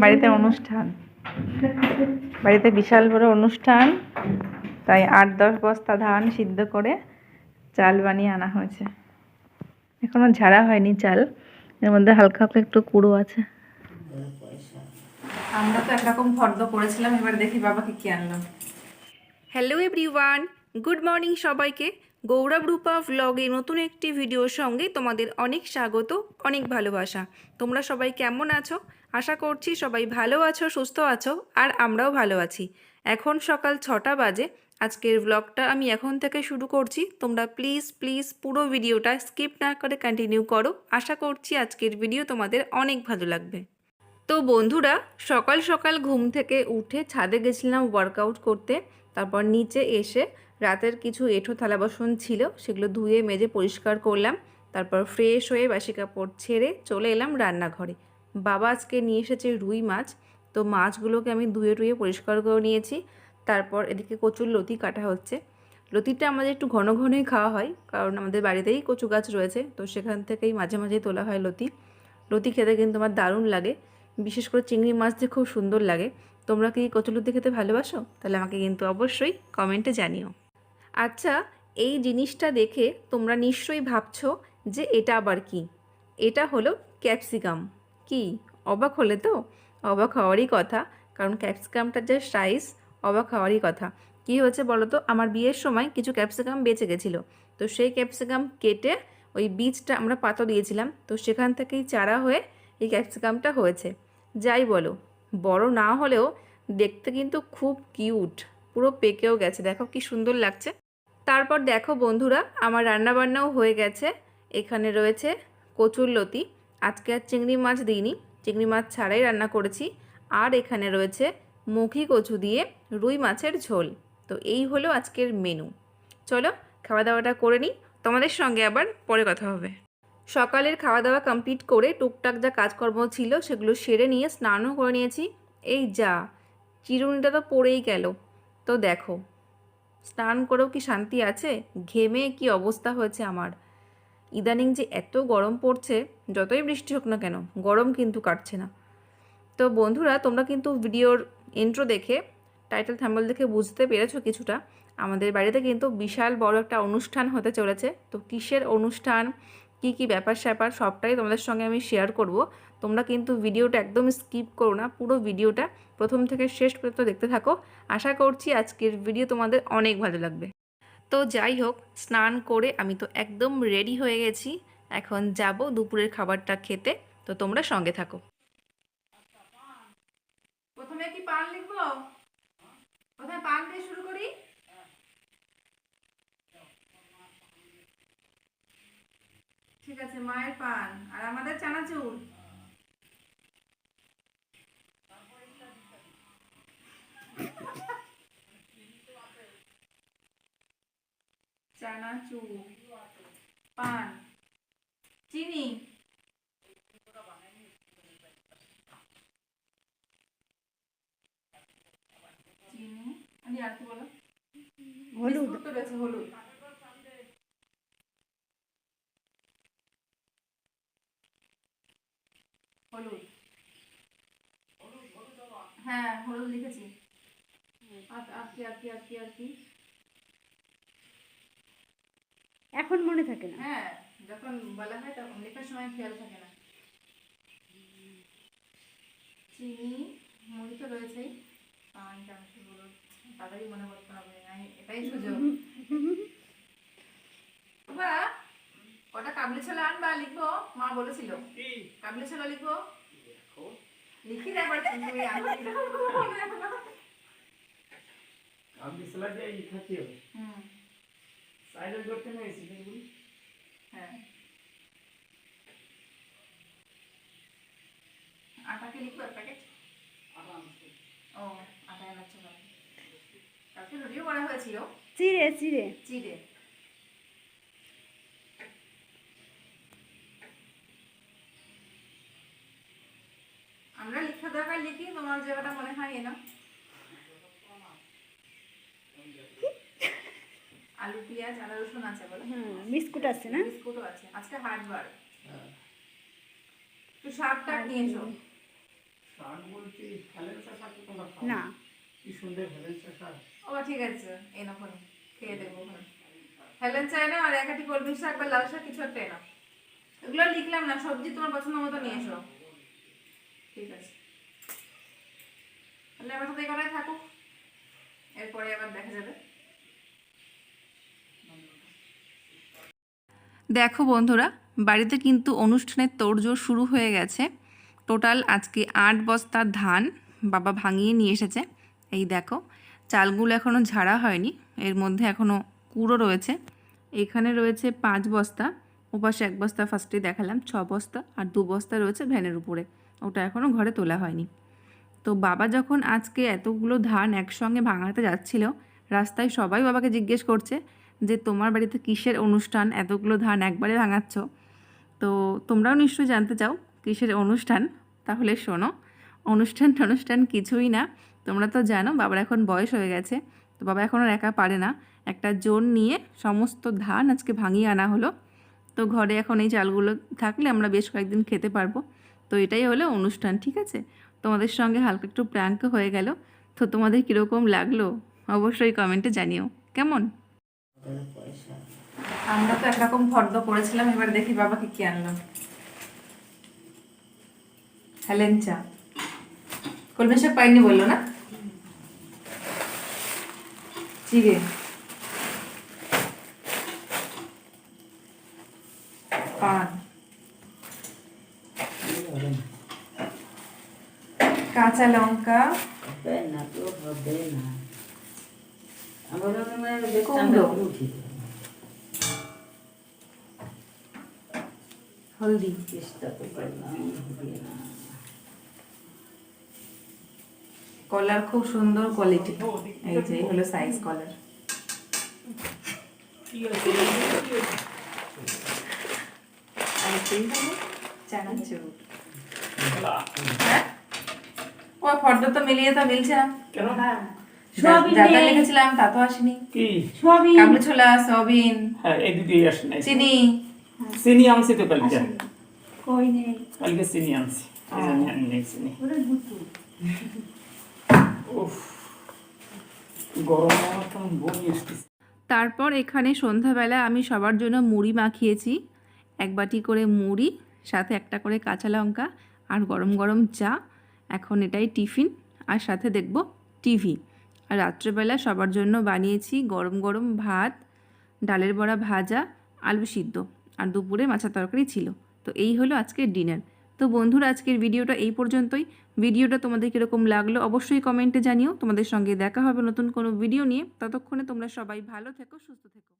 বাড়িতে অনুষ্ঠান, বাড়িতে বিশাল বড় অনুষ্ঠান, তাই ৮-১০ বস্তা ধান সিদ্ধ করে চাল বানিয়ে আনা হয়েছে। এখনো ঝাড়া হয়নি চাল, এর মধ্যে হালকা হালকা একটু কুড়ো আছে। আমরা তো একরকম ফর্দ করেছিলাম, এবার দেখি বাবাকে কি আনলাম। হ্যালো এভরিওয়ান, গুড মর্নিং সবাইকে। গৌরব রূপা ভ্লগে নতুন একটি ভিডিওর সঙ্গে তোমাদের অনেক স্বাগত, অনেক ভালোবাসা। তোমরা সবাই কেমন আছো? আশা করছি সবাই ভালো আছো, সুস্থ আছো, আর আমরাও ভালো আছি। এখন সকাল 6টা বাজে। আজকের ভ্লগটা আমি এখন থেকে শুরু করছি। তোমরা প্লিজ প্লিজ পুরো ভিডিওটা স্কিপ না করে কন্টিনিউ করো। আশা করছি আজকের ভিডিও তোমাদের অনেক ভালো লাগবে। তো বন্ধুরা, সকাল সকাল ঘুম থেকে উঠে ছাদে গেছিলাম ওয়ার্কআউট করতে। তারপর নিচে এসে রাতের কিছু এঁঠো থালা বাসন ছিল, সেগুলো ধুয়ে মেজে পরিষ্কার করলাম। তারপর ফ্রেশ হয়ে বাসি কাপড় ছেড়ে চলে এলাম রান্নাঘরে। বাবা আজকে নিয়ে এসেছে রুই মাছ, তো মাছগুলোকে আমি ধুয়ে টুয়ে পরিষ্কার করে নিয়েছি। তারপর এদিকে কচুর লতি কাটা হচ্ছে। লতিটা আমাদের একটু ঘন ঘনই খাওয়া হয়, কারণ আমাদের বাড়িতেই কচু গাছ রয়েছে, তো সেখান থেকেই মাঝে মাঝে তোলা হয় লতি। লতি খেতে কিন্তু আমার দারুণ লাগে, বিশেষ করে চিংড়ি মাছ দিয়ে খুব সুন্দর লাগে। তোমরা কি কচুলতি খেতে ভালোবাসো? তাহলে আমাকে কিন্তু অবশ্যই কমেন্টে জানিও। আচ্ছা, এই জিনিসটা দেখে তোমরা নিশ্চয়ই ভাবছো যে এটা আবার কি। এটা হলো ক্যাপসিকাম। কি অবাক হলে তো? অবাক হওয়ারই কথা, কারণ ক্যাপসিকামটার যে সাইজ, অবাক হওয়ারই কথা। কি হয়েছে বলো তো, আমার বিয়ের সময় কিছু ক্যাপসিকাম বেঁচে গেছিলো, তো সেই ক্যাপসিকাম কেটে ওই বীজটা আমরা পাতা দিয়েছিলাম, তো সেখান থেকেই চারা হয়ে এই ক্যাপসিকামটা হয়েছে। যাই বলো, বড় না হলেও দেখতে কিন্তু খুব কিউট, পুরো পেকেও গেছে, দেখো কি সুন্দর লাগছে। তারপর দেখো বন্ধুরা, আমার রান্নাবান্নাও হয়ে গেছে। এখানে রয়েছে কচুর লতি, আজকে আর চিংড়ি মাছ দিইনি, চিংড়ি মাছ ছাড়াই রান্না করেছি। আর এখানে রয়েছে মুখি কচু দিয়ে রুই মাছের ঝোল। তো এই হলো আজকের মেনু। চলো খাওয়া দাওয়াটা করে নিই, তোমাদের সঙ্গে আবার পরে কথা হবে। সকালের খাওয়া দাওয়া কমপ্লিট করে টুকটাক যা কাজকর্ম ছিল সেগুলো সেরে নিয়ে স্নানও করে নিয়েছি। এই যা, চিরুনিটা তো পড়েই গেল। তো দেখো, স্নান করেও কি শান্তি আছে? ঘেমে কি অবস্থা হয়েছে আমার। ইদানিং যে এত গরম পড়ছে, যতই বৃষ্টি হোক না কেন গরম কিন্তু কাটছে না। তো বন্ধুরা, তোমরা কিন্তু ভিডিওর ইন্ট্রো দেখে, টাইটেল থাম্বনেল দেখে বুঝতে পেরেছো কিছুটা। আমাদের বাড়িতে কিন্তু বিশাল বড় একটা অনুষ্ঠান হতে চলেছে। তো কিসের অনুষ্ঠান, কি কি ব্যাপার স্যাপার সবটাই তোমাদের সঙ্গে আমি শেয়ার করব। তোমরা কিন্তু ভিডিওটা একদম স্কিপ করো না, পুরো ভিডিওটা প্রথম থেকে শেষ পর্যন্ত দেখতে থাকো। আশা করছি আজকের ভিডিও তোমাদের অনেক ভালো লাগবে। তো যাই হোক, স্নান করে আমি তো একদম রেডি হয়ে গেছি। এখন যাব দুপুরের খাবারটা খেতে, তো তোমরা সঙ্গে থাকো। প্রথমে কি পান লিখবো? প্রথমে পান দিয়ে শুরু করি। ঠিক আছে, মায়ের পান আর আমাদের চানাচুর। চানাচুর, পান, চিনি, চিনি, আর কি বলো? হলুদ তো রয়েছে, হলুদ, হলুদ, হ্যাঁ হলুদ লিখেছি। আর কি আর কি আর কি আর কি? এখন মনে থাকে না। হ্যাঁ, যখন বলা হয় তখন লেখার সময় খেয়াল থাকে না। চিনি, মুড়ি তো রয়েছেই, পান, চানাচুর, হলুদ, তাড়াতাড়ি মনে করতে হবে, এটাই সুযোগ। বাবা, কটা কাবলি ছোলা আনবা, লিখবো, মা বলেছিল কাবলি ছোলা লিখবো। লিখি না একবার, তুমি কাবলি ছোলা দিয়ে খাচ্ছি হবে। সাইলেন্ট করতে হয়েছে কিন্তু। হ্যাঁ, আটা কি লিখবো এক প্যাকেট? ও, আটা এনেছো কালকে রুটিও করা হয়েছিল, চিড়ে চিড়ে চিড়ে। আমরা লিখা দরকার লিখি, তোমার জায়গাটা মনে হয় এনো। আলু, পেঁয়াজ, আদা, রসুন আছে বলো? বিস্কুট আছে না? বিস্কুটও আছে, আজকে হাটবার। একটু শাকটা নিয়ে এসো। শাক বলছি হেলেঞ্চা শাক তো তোমরা খাও না কি সুন্দর হেলেঞ্চা শাক। ও ঠিক আছে এই না ফোন খেয়ে দেবো হেলেন চাই না আর একাটি কলমি শাক বা লাল শাক কিছু একটা এনো। এগুলো লিখলাম না, সবজি তোমার পছন্দ মতো নিয়ে এসো। ঠিক আছে তাহলে আমার সাথে এখানে থাকুক, এরপরে আবার দেখা যাবে। দেখো বন্ধুরা, বাড়িতে কিন্তু অনুষ্ঠানের তোড়জোড় শুরু হয়ে গেছে। টোটাল আজকে 8 বস্তা ধান বাবা ভাঙিয়ে নিয়ে এসেছে। এই দেখো চালগুলো এখনও ঝাড়া হয়নি, এর মধ্যে এখনও কুড়ো রয়েছে। এখানে রয়েছে 5 বস্তা, ওপাশে 1 বস্তা ফার্স্টেই দেখালাম, 6 বস্তা, আর 2 বস্তা রয়েছে ভ্যানের উপরে, ওটা এখনও ঘরে তোলা হয়নি। তো বাবা যখন আজকে এতগুলো ধান একসঙ্গে ভাঙাতে যাচ্ছিল, রাস্তায় সবাই বাবাকে জিজ্ঞেস করছে যে তোমার বাড়িতে কিসের অনুষ্ঠান, এতগুলো ধান একবারে ভাঙাচ্ছ। তো তোমরাও নিশ্চয়ই জানতে চাও কিসের অনুষ্ঠান, তাহলে শোনো। অনুষ্ঠান কিছুই না, তোমরা তো জানো বাবার এখন বয়স হয়ে গেছে, তো বাবা এখন আর একা পারে না। একটা জোন নিয়ে সমস্ত ধান আজকে ভাঙিয়ে আনা হলো। তো ঘরে এখন এই চালগুলো থাকলে আমরা বেশ কয়েকদিন খেতে পারবো। তো এটাই হলো অনুষ্ঠান, ঠিক আছে। তোমাদের সঙ্গে হালকা একটু প্র্যাঙ্ক হয়ে গেল। তো তোমাদের কীরকম লাগলো অবশ্যই কমেন্টে জানিও, কেমন। আমরা তো একরকম ফর্দ করেছিলাম, এবার দেখি বাবা কি আনলো। হেলেঞ্চা কলমি শাক পাইনি বললো না, চিড়ে, পান, কাঁচা লঙ্কা, কুমড়ো, হলদি, কলার খুব সুন্দর কোয়ালিটি, এই যে হলো সাইজ কলার। আর এই হলো চানাচুর। হ্যাঁ ও ফর্দ তো মিলিয়ে তো মিলছে না কেন যা যা লিখেছিলাম তা তো আসেনি। কি সবই কাবলি ছোলা, সয়াবিন, হ্যাঁ এই দুটোই আসে নাই। চিনি, চিনি আনছি তো কালকে, কই নেই কালকে চিনি আনছি, এই জন্য আনি নাই চিনি। ওরে গুতু উফ গরম আমার কেমন বমি আসতেছে। তারপর এখানে সন্ধ্যাবেলা আমি সবার জন্য মুড়ি মাখিয়েছি, 1 বাটি করে মুড়ি, সাথে একটা করে কাঁচা লঙ্কা, আর গরম গরম চা। এখন এটাই টিফিন, আর সাথে দেখব টিভি। আর রাত্রেবেলা সবার জন্য বানিয়েছি গরম গরম ভাত, ডালের বড়া ভাজা, আলু সিদ্ধ, আর দুপুরে মাছের তরকারি ছিল। তো এই হলো আজকের ডিনার। তো বন্ধুরা, আজকের ভিডিওটা এই পর্যন্তই। ভিডিওটা তোমাদের কীরকম লাগলো অবশ্যই কমেন্টে জানিও। তোমাদের সঙ্গে দেখা হবে নতুন কোনো ভিডিও নিয়ে। ততক্ষণে তোমরা সবাই ভালো থেকো, সুস্থ থেকো।